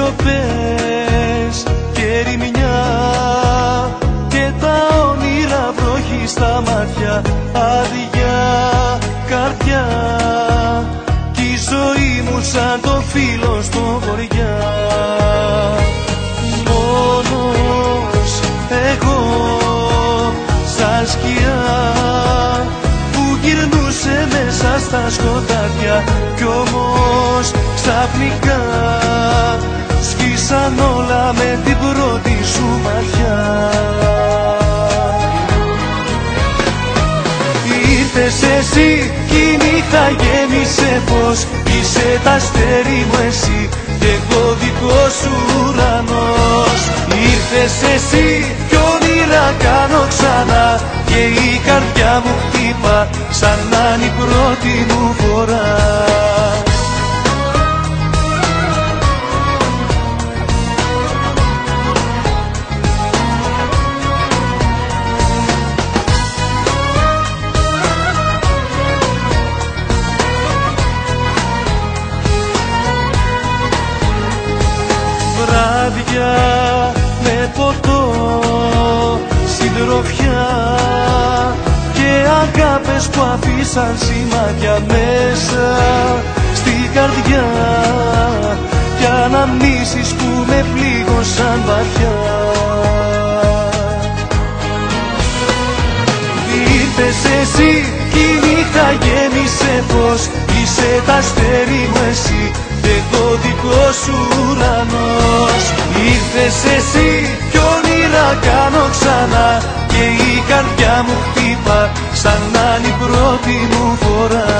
σιωπές και ερημιά και τα όνειρα βροχή στα μάτια, άδεια καρδιά κι η ζωή μου σαν το φύλλο στο βοριά. Μόνος εγώ σαν σκιά που γυρνούσε μέσα στα σκοτάδια κι όμως ξαφνικά σκίσαν όλα με την πρώτη σου ματιά. Ήρθες εσύ κι η νύχτα γέμισε πως είσαι τ' αστέρι μου εσύ κι εγώ δικός σου ουρανός. Ήρθες εσύ κι όνειρα κάνω ξανά και η καρδιά μου χτύπα σαν να είναι η πρώτη μου φορά. Βράδια με ποτό, συντροφιά και αγάπες που αφήσαν σημάδια μέσα στην καρδιά κι αναμνήσεις που με πλήγωσαν βαθιά. Ήρθες εσύ κι η νύχτα γέμισε πως είσαι τ' αστέρι μου εσύ κι εγώ δικός σου ουρανός. Ήρθες εσύ κι όνειρα κάνω ξανά και η καρδιά μου χτύπα σαν να είναι η πρώτη μου φορά.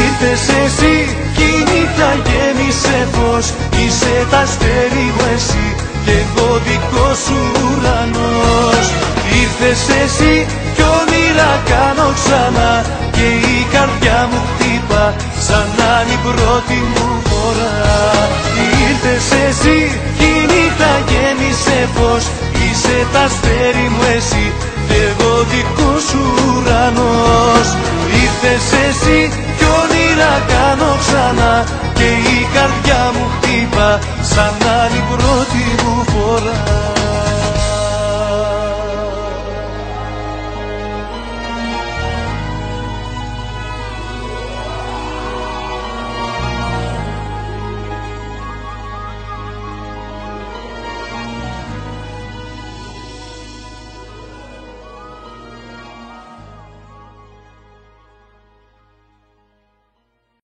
Ήρθες εσύ κι η νύχτα γέμισε πως είσαι τ' αστέρι μου εσύ κι εγώ δικός σου ουρανός. Ήρθες εσύ κι όνειρα κάνω ξανά και η καρδιά μου χτύπα σαν να είναι η πρώτη μου φορά. Ήρθες εσύ κι η νύχτα γέμισε πως είσαι τ' αστέρι μου εσύ κι εγώ δικός σου ουρανός. Ήρθες εσύ κι όνειρα κάνω ξανά και η καρδιά μου χτύπα σαν να είναι η πρώτη μου φορά.